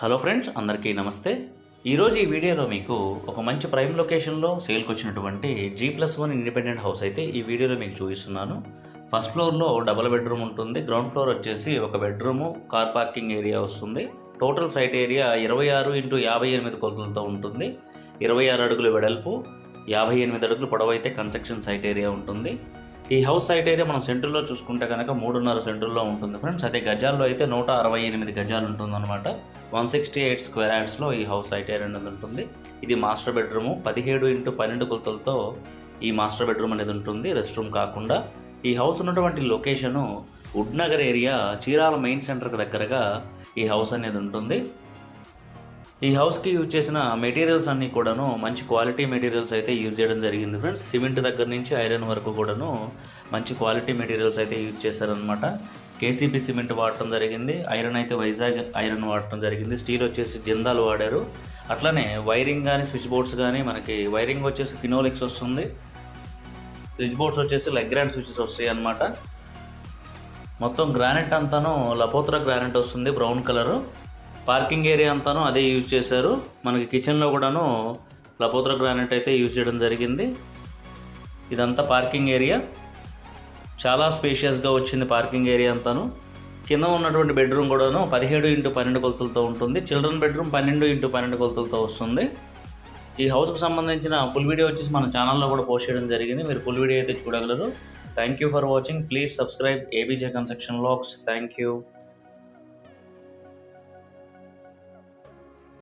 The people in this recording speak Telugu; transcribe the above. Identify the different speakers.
Speaker 1: హలో ఫ్రెండ్స్, అందరికీ నమస్తే. ఈరోజు ఈ వీడియోలో మీకు ఒక మంచి ప్రైమ్ లొకేషన్లో సేల్కి వచ్చినటువంటి G+1 ఇండిపెండెంట్ హౌస్ అయితే ఈ వీడియోలో మీకు చూపిస్తున్నాను. ఫస్ట్ ఫ్లోర్లో డబుల్ బెడ్రూమ్ ఉంటుంది. గ్రౌండ్ ఫ్లోర్ వచ్చేసి ఒక బెడ్రూము, కార్ పార్కింగ్ ఏరియా వస్తుంది. టోటల్ సైట్ ఏరియా 26x58 కొలతలతో ఉంటుంది. 26 అడుగులు వెడల్పు, 58 అడుగులు పొడవు అయితే కన్స్ట్రక్షన్ సైట్ ఏరియా ఉంటుంది. ఈ హౌస్ సైట్ ఏరియా మనం సెంటర్లో చూసుకుంటే కనుక 3.5 సెంటర్లో ఉంటుంది ఫ్రెండ్స్. అదే గజాల్లో అయితే 168 గజాలు ఉంటుందన్నమాట. 168 స్క్వేర్ యార్డ్స్లో ఈ హౌస్ సైట్ ఏరియా అనేది ఉంటుంది. ఇది మాస్టర్ బెడ్రూము. 17x12 కొలతలతో ఈ మాస్టర్ బెడ్రూమ్ అనేది ఉంటుంది, రెస్ట్ రూమ్ కాకుండా. ఈ హౌస్ ఉన్నటువంటి లొకేషను వుడ్నగర్ ఏరియా, చీరాల మెయిన్ సెంటర్కి దగ్గరగా ఈ హౌస్ అనేది ఉంటుంది. ఈ హౌస్కి యూజ్ చేసిన మెటీరియల్స్ అన్నీ కూడాను మంచి క్వాలిటీ మెటీరియల్స్ అయితే యూజ్ చేయడం జరిగింది ఫ్రెండ్స్. సిమెంట్ దగ్గర నుంచి ఐరన్ వరకు కూడాను మంచి క్వాలిటీ మెటీరియల్స్ అయితే యూజ్ చేశారనమాట. కేసీపీ సిమెంట్ వాడటం జరిగింది. ఐరన్ అయితే వైజాగ్ ఐరన్ వాడటం జరిగింది. స్టీల్ వచ్చేసి జిందాల్ వాడారు. అట్లనే వైరింగ్ కానీ స్విచ్ బోర్డ్స్ కానీ మనకి వైరింగ్ వచ్చేసి ఫినోలిక్స్ వస్తుంది. స్విచ్ బోర్డ్స్ వచ్చేసి లెగ్రాండ్ స్విచెస్ వస్తాయి అన్నమాట. మొత్తం గ్రానైట్ అంతాను లపోత్రా గ్రానైట్ వస్తుంది, బ్రౌన్ కలరు. పార్కింగ్ ఏరియా అంతాను అదే యూజ్ చేశారు. మనకి కిచెన్లో కూడాను లపోత్రా గ్రానైట్ అయితే యూజ్ చేయడం జరిగింది. ఇదంతా పార్కింగ్ ఏరియా, చాలా స్పేషియస్గా వచ్చింది పార్కింగ్ ఏరియా అంతాను. కింద ఉన్నటువంటి బెడ్రూమ్ కూడాను 17x12 కొలతలతో ఉంటుంది. చిల్డ్రన్ బెడ్రూమ్ 12x12 కొలతలతో వస్తుంది. ఈ హౌస్కి సంబంధించిన ఫుల్ వీడియో వచ్చేసి మన ఛానల్లో కూడా పోస్ట్ చేయడం జరిగింది. మీరు ఫుల్ వీడియో అయితే చూడగలరు. Thank you for watching. Please subscribe ABJ construction vlogs. Thank you.